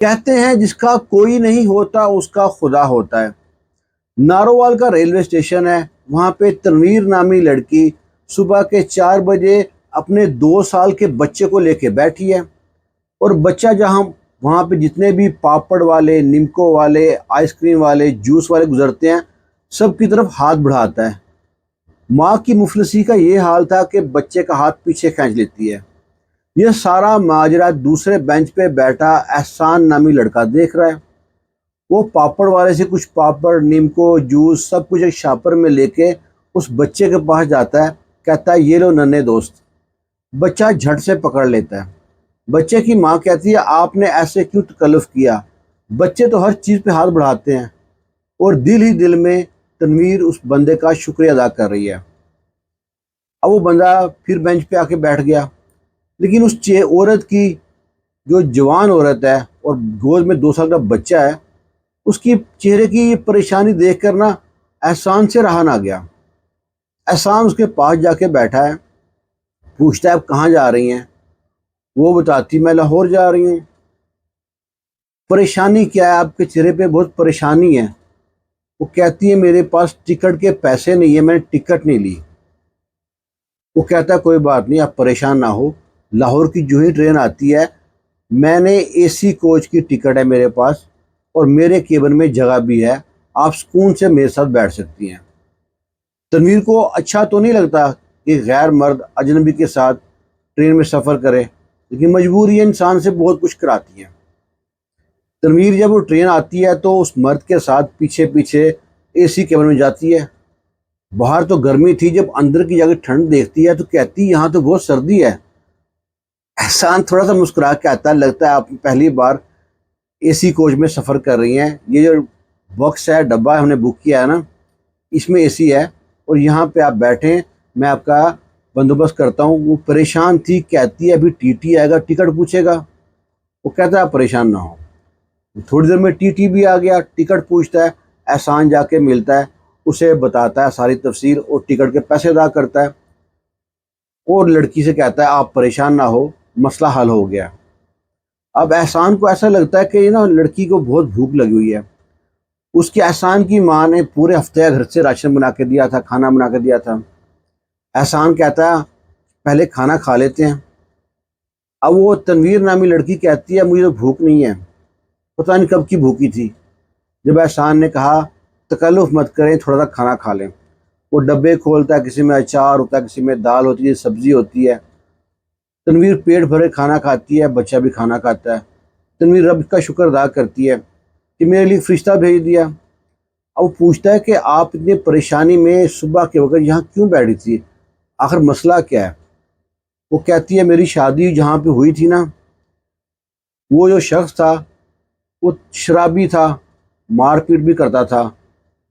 کہتے ہیں جس کا کوئی نہیں ہوتا اس کا خدا ہوتا ہے۔ نارووال کا ریلوے اسٹیشن ہے، وہاں پہ تنویر نامی لڑکی صبح کے 4 بجے اپنے 2 سال کے بچے کو لے کے بیٹھی ہے، اور بچہ جہاں وہاں پہ جتنے بھی پاپڑ والے، نمکو والے، آئس کریم والے، جوس والے گزرتے ہیں، سب کی طرف ہاتھ بڑھاتا ہے۔ ماں کی مفلسی کا یہ حال تھا کہ بچے کا ہاتھ پیچھے کھینچ لیتی ہے۔ یہ سارا ماجرا دوسرے بینچ پہ بیٹھا احسان نامی لڑکا دیکھ رہا ہے۔ وہ پاپڑ والے سے کچھ پاپڑ، نیمکو، جوس سب کچھ ایک شاپر میں لے کے اس بچے کے پاس جاتا ہے، کہتا ہے یہ لو ننے دوست۔ بچہ جھٹ سے پکڑ لیتا ہے۔ بچے کی ماں کہتی ہے آپ نے ایسے کیوں تکلف کیا؟ بچے تو ہر چیز پہ ہاتھ بڑھاتے ہیں، اور دل ہی دل میں تنویر اس بندے کا شکریہ ادا کر رہی ہے۔ اب وہ بندہ پھر بینچ پہ آ کے بیٹھ گیا، لیکن اس عورت کی، جو جوان عورت ہے اور گود میں 2 سال کا بچہ ہے، اس کی چہرے کی یہ پریشانی دیکھ کر نا احسان سے رہا نہ گیا۔ احسان اس کے پاس جا کے بیٹھا ہے، پوچھتا ہے آپ کہاں جا رہی ہیں؟ وہ بتاتی میں لاہور جا رہی ہوں۔ پریشانی کیا ہے؟ آپ کے چہرے پہ بہت پریشانی ہے۔ وہ کہتی ہے میرے پاس ٹکٹ کے پیسے نہیں ہے، میں نے ٹکٹ نہیں لی۔ وہ کہتا ہے کوئی بات نہیں، آپ پریشان نہ ہو، لاہور کی جو ہی ٹرین آتی ہے، میں نے اے سی کوچ کی ٹکٹ ہے میرے پاس، اور میرے کیبن میں جگہ بھی ہے، آپ سکون سے میرے ساتھ بیٹھ سکتی ہیں۔ تنویر کو اچھا تو نہیں لگتا کہ غیر مرد اجنبی کے ساتھ ٹرین میں سفر کرے، لیکن مجبوری انسان سے بہت کچھ کراتی ہے۔ تنویر جب وہ ٹرین آتی ہے تو اس مرد کے ساتھ پیچھے پیچھے اے سی کیبن میں جاتی ہے۔ باہر تو گرمی تھی، جب اندر کی جگہ ٹھنڈ دیکھتی ہے تو کہتی یہاں تو بہت سردی ہے۔ احسان تھوڑا سا مسکرا کے آتا ہے، لگتا ہے آپ پہلی بار اے سی کوچ میں سفر کر رہی ہیں، یہ جو باکس ہے، ڈبہ ہم نے بک کیا ہے نا، اس میں اے سی ہے، اور یہاں پہ آپ بیٹھیں، میں آپ کا بندوبست کرتا ہوں۔ وہ پریشان تھی، کہتی ہے ابھی ٹی ٹی آئے گا، ٹکٹ پوچھے گا۔ وہ کہتا ہے آپ پریشان نہ ہو۔ تھوڑی دیر میں ٹی ٹی بھی آ گیا، ٹکٹ پوچھتا ہے، احسان جا کے ملتا ہے، اسے بتاتا ہے ساری تفصیل اور ٹکٹ کے پیسے ادا کرتا ہے، اور لڑکی سے کہتا ہے آپ پریشان نہ ہو، مسئلہ حل ہو گیا۔ اب احسان کو ایسا لگتا ہے کہ نا لڑکی کو بہت بھوک لگی ہوئی ہے۔ اس کی احسان کی ماں نے پورے ہفتے گھر سے راشن بنا کے دیا تھا، کھانا بنا کے دیا تھا۔ احسان کہتا ہے پہلے کھانا کھا لیتے ہیں۔ اب وہ تنویر نامی لڑکی کہتی ہے مجھے تو بھوک نہیں ہے، پتہ نہیں کب کی بھوکی تھی۔ جب احسان نے کہا تکلف مت کریں، تھوڑا سا کھانا کھا لیں، وہ ڈبے کھولتا ہے، کسی میں اچار ہوتا ہے، کسی میں دال ہوتی ہے، سبزی ہوتی ہے۔ تنویر پیٹ بھرے کھانا کھاتی ہے، بچہ بھی کھانا کھاتا ہے۔ تنویر رب کا شکر ادا کرتی ہے کہ میرے لیے فرشتہ بھیج دیا۔ اب وہ پوچھتا ہے کہ آپ اتنی پریشانی میں صبح کے وقت یہاں کیوں بیٹھی تھی، آخر مسئلہ کیا ہے؟ وہ کہتی ہے میری شادی جہاں پہ ہوئی تھی نا، وہ جو شخص تھا وہ شرابی تھا، مار پیٹ بھی کرتا تھا،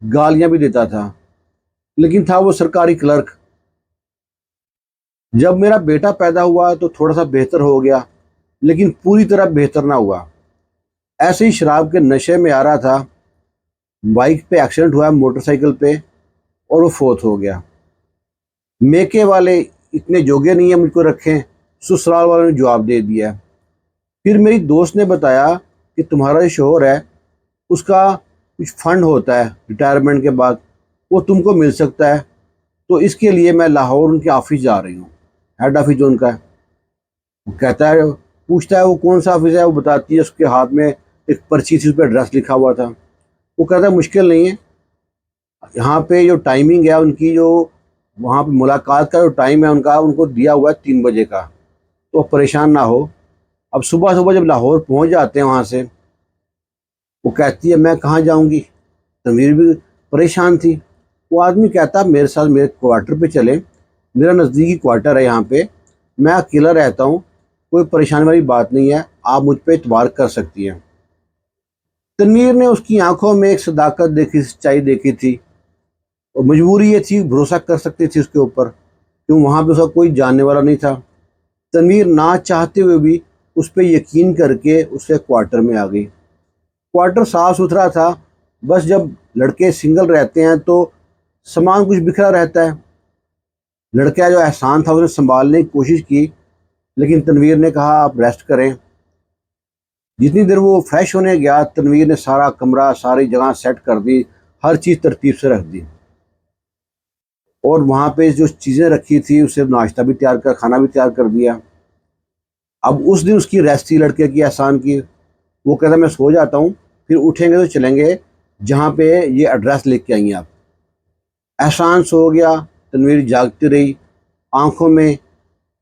گالیاں بھی دیتا تھا، لیکن تھا وہ سرکاری کلرک۔ جب میرا بیٹا پیدا ہوا تو تھوڑا سا بہتر ہو گیا، لیکن پوری طرح بہتر نہ ہوا۔ ایسے ہی شراب کے نشے میں آ رہا تھا، بائک پہ ایکسیڈنٹ ہوا، موٹر سائیکل پہ، اور وہ فوت ہو گیا۔ میکے والے اتنے جوگے نہیں ہیں مجھ کو رکھیں، سسرال والوں نے جواب دے دیا۔ پھر میری دوست نے بتایا کہ تمہارا جو شوہر ہے اس کا کچھ فنڈ ہوتا ہے ریٹائرمنٹ کے بعد، وہ تم کو مل سکتا ہے، تو اس کے لیے میں لاہور ان کے آفس جا رہی ہوں، ہیڈ آفس جو ان کا ہے۔ وہ کہتا ہے، پوچھتا ہے وہ کون سا آفس ہے؟ وہ بتاتی ہے، اس کے ہاتھ میں ایک پرچی تھی، اس پہ ایڈریس لکھا ہوا تھا۔ وہ کہتا ہے مشکل نہیں ہے، یہاں پہ جو ٹائمنگ ہے ان کی، جو وہاں پہ ملاقات کا جو ٹائم ہے ان کا، ان کو دیا ہوا ہے 3 بجے کا، تو پریشان نہ ہو۔ اب صبح صبح جب لاہور پہنچ جاتے ہیں وہاں سے، وہ کہتی ہے میں کہاں جاؤں گی؟ تنویر بھی پریشان تھی۔ وہ آدمی کہتا میرے ساتھ میرے کوارٹر پہ چلیں، میرا نزدیکی کوارٹر ہے یہاں پہ، میں اکیلا رہتا ہوں، کوئی پریشانی والی بات نہیں ہے، آپ مجھ پہ اعتبار کر سکتی ہیں۔ تنویر نے اس کی آنکھوں میں ایک صداقت دیکھی، سچائی دیکھی تھی، اور مجبوری یہ تھی، بھروسہ کر سکتی تھی اس کے اوپر، کیوں وہاں پہ اس کا کوئی جاننے والا نہیں تھا۔ تنویر نہ چاہتے ہوئے بھی اس پہ یقین کر کے اس کے کوارٹر میں آ گئی۔ کوارٹر صاف ستھرا تھا، بس جب لڑکے سنگل رہتے ہیں تو سامان کچھ بکھرا رہتا ہے۔ لڑکا جو احسان تھا اس نے سنبھالنے کی کوشش کی، لیکن تنویر نے کہا آپ ریسٹ کریں۔ جتنی دیر وہ فریش ہونے گیا، تنویر نے سارا کمرہ ساری جگہ سیٹ کر دی، ہر چیز ترتیب سے رکھ دی، اور وہاں پہ جو چیزیں رکھی تھی اسے ناشتہ بھی تیار کر، کھانا بھی تیار کر دیا۔ اب اس دن اس کی ریسٹ تھی لڑکے کی، احسان کی۔ وہ کہتا میں سو جاتا ہوں، پھر اٹھیں گے تو چلیں گے جہاں پہ یہ ایڈریس لکھ کے آئیں آپ۔ احسان سو گیا، تنویر جاگتی رہی۔ آنکھوں میں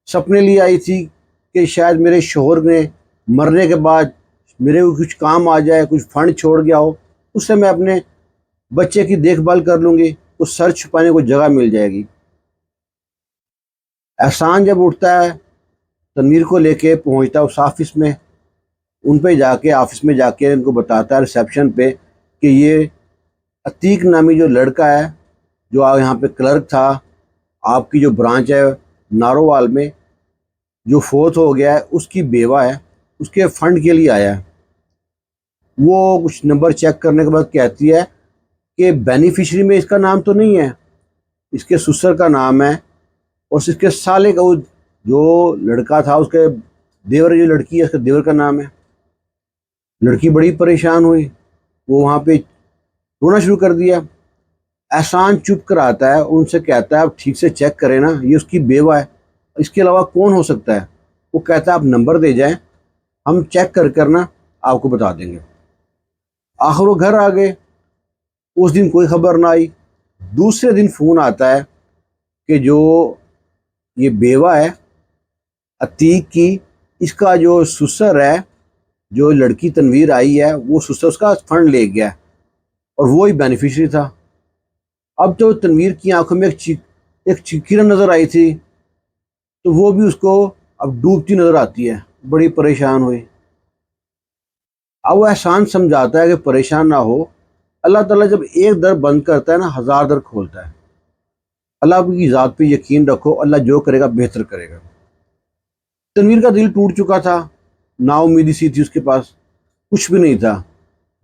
سپنے لی آئی تھی کہ شاید میرے شوہر نے مرنے کے بعد میرے کو کچھ کام آ جائے، کچھ فنڈ چھوڑ گیا ہو، اس سے میں اپنے بچے کی دیکھ بھال کر لوں گی، کچھ سر چھپانے کو جگہ مل جائے گی۔ احسان جب اٹھتا ہے، تنویر کو لے کے پہنچتا ہے اس آفس میں، ان پہ جا کے آفس میں جا کے ان کو بتاتا ہے ریسیپشن پہ کہ یہ عتیق نامی جو لڑکا ہے، جو یہاں پہ کلرک تھا، آپ کی جو برانچ ہے نارووال میں، جو فوت ہو گیا ہے، اس کی بیوہ ہے، اس کے فنڈ کے لیے آیا ہے۔ وہ کچھ نمبر چیک کرنے کے بعد کہتی ہے کہ بینیفیشری میں اس کا نام تو نہیں ہے، اس کے سسر کا نام ہے، اور اس کے سالے کا، وہ جو لڑکا تھا اس کے دیور، جو لڑکی ہے اس کے دیور کا نام ہے۔ لڑکی بڑی پریشان ہوئی، وہ وہاں پہ رونا شروع کر دیا۔ احسان چپ کر آتا ہے، ان سے کہتا ہے آپ ٹھیک سے چیک کریں نا، یہ اس کی بیوہ ہے، اس کے علاوہ کون ہو سکتا ہے؟ وہ کہتا ہے آپ نمبر دے جائیں، ہم چیک کرنا آپ کو بتا دیں گے۔ آخر وہ گھر آ گئے، اس دن کوئی خبر نہ آئی۔ دوسرے دن فون آتا ہے کہ جو یہ بیوہ ہے عتیق کی، اس کا جو سسر ہے، جو لڑکی تنویر آئی ہے، وہ سسر اس کا فنڈ لے گیا، اور وہی بینیفیشری تھا۔ اب تو تنویر کی آنکھوں میں ایک کرن نظر آئی تھی، تو وہ بھی اس کو اب ڈوبتی نظر آتی ہے، بڑی پریشان ہوئی۔ اب وہ احسان سمجھاتا ہے کہ پریشان نہ ہو، اللہ تعالیٰ جب ایک در بند کرتا ہے نا، ہزار در کھولتا ہے۔ اللہ کی ذات پہ یقین رکھو، اللہ جو کرے گا بہتر کرے گا۔ تنویر کا دل ٹوٹ چکا تھا، نا امیدی سی تھی اس کے پاس، کچھ بھی نہیں تھا،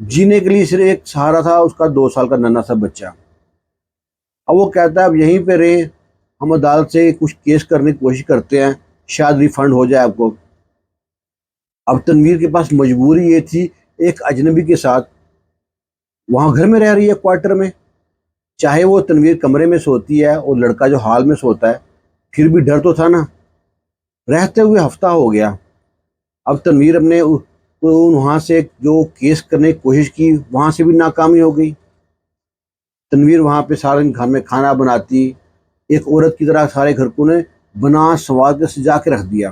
جینے کے لیے صرف ایک سہارا تھا، اس کا 2 سال کا ننھا سا بچہ۔ اب وہ کہتا ہے اب یہیں پہ رہیں، ہم عدالت سے کچھ کیس کرنے کی کوشش کرتے ہیں، شاید ریفنڈ ہو جائے آپ کو۔ اب تنویر کے پاس مجبوری یہ تھی، ایک اجنبی کے ساتھ وہاں گھر میں رہ رہی ہے، کوارٹر میں، چاہے وہ تنویر کمرے میں سوتی ہے اور لڑکا جو ہال میں سوتا ہے، پھر بھی ڈر تو تھا نا۔ رہتے ہوئے ہفتہ ہو گیا، اب تنویر اپنے وہاں سے جو کیس کرنے کی کوشش کی، وہاں سے بھی ناکامی ہو گئی۔ تنویر وہاں پہ سارے گھر میں کھانا بناتی، ایک عورت کی طرح سارے گھر کو نے بنا سنوار کے سجا کے رکھ دیا۔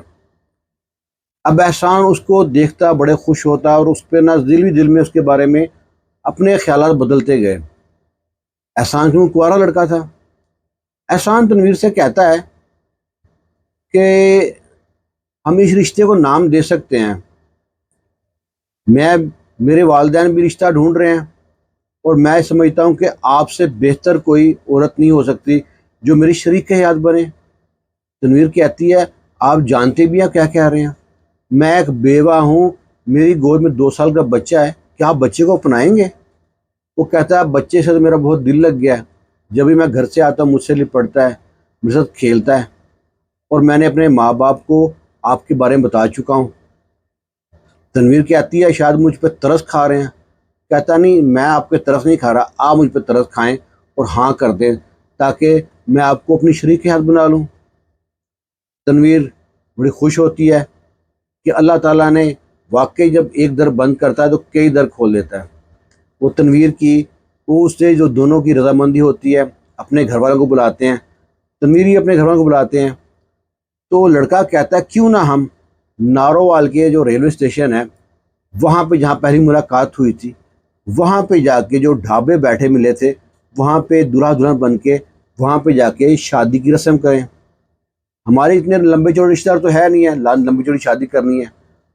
اب احسان اس کو دیکھتا بڑے خوش ہوتا، اور اس پہ نہ دل میں اس کے بارے میں اپنے خیالات بدلتے گئے۔ احسان کیوں کنوارا لڑکا تھا۔ احسان تنویر سے کہتا ہے کہ ہم اس رشتے کو نام دے سکتے ہیں، میرے والدین بھی رشتہ ڈھونڈ رہے ہیں، اور میں سمجھتا ہوں کہ آپ سے بہتر کوئی عورت نہیں ہو سکتی جو میری شریک حیات بنے۔ تنویر کہتی ہے آپ جانتے بھی ہیں کیا کہہ رہے ہیں، میں ایک بیوہ ہوں، میری گود میں 2 سال کا بچہ ہے، کیا آپ بچے کو اپنائیں گے؟ وہ کہتا ہے بچے سے تو میرا بہت دل لگ گیا ہے، جب بھی میں گھر سے آتا ہوں مجھ سے لپٹتا ہے، میرے ساتھ کھیلتا ہے، اور میں نے اپنے ماں باپ کو آپ کے بارے میں بتا چکا ہوں۔ تنویر کہتی ہے شاید مجھ پہ ترس کھا رہے ہیں۔ کہتا نہیں، میں آپ پہ ترس نہیں کھا رہا، آپ مجھ پہ ترس کھائیں اور ہاں کر دیں تاکہ میں آپ کو اپنی شریک ہاتھ بنا لوں۔ تنویر بڑی خوش ہوتی ہے کہ اللہ تعالیٰ نے واقعی جب ایک در بند کرتا ہے تو کئی در کھول دیتا ہے۔ وہ تنویر کی، وہ اس سے جو دونوں کی رضامندی ہوتی ہے، اپنے گھر والوں کو بلاتے ہیں، تنویر ہی اپنے گھر والوں کو بلاتے ہیں۔ تو لڑکا کہتا ہے کیوں نہ ہم نارووال کے جو ریلوے اسٹیشن ہے، وہاں پہ جہاں پہلی ملاقات ہوئی تھی، وہاں پہ جا کے جو ڈھابے بیٹھے ملے تھے، وہاں پہ دلہا دلہن بن کے وہاں پہ جا کے شادی کی رسم کریں۔ ہمارے اتنے لمبے چوڑے رشتہ دار تو ہے نہیں ہے، لمبی چوڑی شادی کرنی ہے۔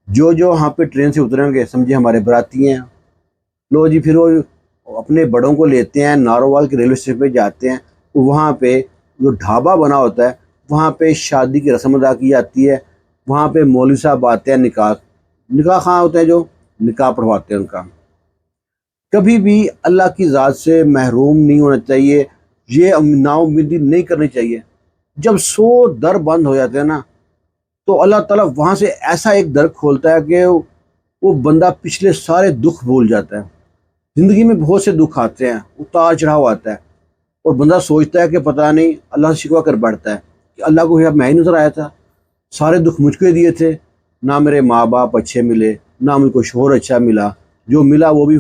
جو وہاں پہ ٹرین سے اتریں گے سمجھے ہمارے براتی ہیں۔ لو جی، پھر وہ اپنے بڑوں کو لیتے ہیں، نارووال کے ریلوے اسٹیشن پہ جاتے ہیں، وہاں پہ جو ڈھابا بنا ہوتا ہے وہاں پہ شادی کی رسم ادا کی جاتی ہے۔ وہاں پہ مولوی صاحب آتے ہیں، نکاح خواہ ہوتے ہیں جو نکاح پڑھواتے ہیں ان کا۔ کبھی بھی اللہ کی ذات سے محروم نہیں ہونا چاہیے، یہ نا امیدی نہیں کرنی چاہیے۔ جب 100 در بند ہو جاتے ہیں نا، تو اللہ تعالیٰ وہاں سے ایسا ایک در کھولتا ہے کہ وہ بندہ پچھلے سارے دکھ بھول جاتا ہے۔ زندگی میں بہت سے دکھ آتے ہیں، اتار چڑھاؤ آتا ہے، اور بندہ سوچتا ہے کہ پتہ نہیں، اللہ سے شکوہ کر بیٹھتا ہے کہ اللہ کو میں ہی نظر آیا تھا، سارے دکھ مجھ کو ہی دیے تھے، نہ میرے ماں باپ اچھے ملے، نہ مجھ کو شوہر اچھا ملا، جو ملا وہ بھی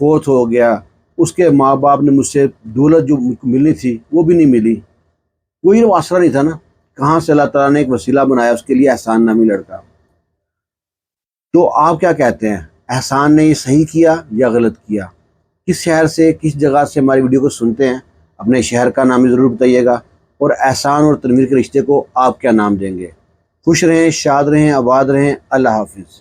فوت ہو گیا، اس کے ماں باپ نے مجھ سے دولت جو مجھ کو ملنی تھی وہ بھی نہیں ملی، کوئی آسرا نہیں تھا نا۔ کہاں سے اللہ تعالیٰ نے ایک وسیلہ بنایا اس کے لیے، احسان نامی لڑکا۔ تو آپ کیا کہتے ہیں، احسان نے یہ صحیح کیا یا غلط کیا؟ کس شہر سے، کس جگہ سے ہماری ویڈیو کو سنتے ہیں، اپنے شہر کا نام ضرور بتائیے گا، اور احسان اور تنویر کے رشتے کو آپ کیا نام دیں گے؟ خوش رہیں، شاد رہیں، آباد رہیں۔ اللہ حافظ۔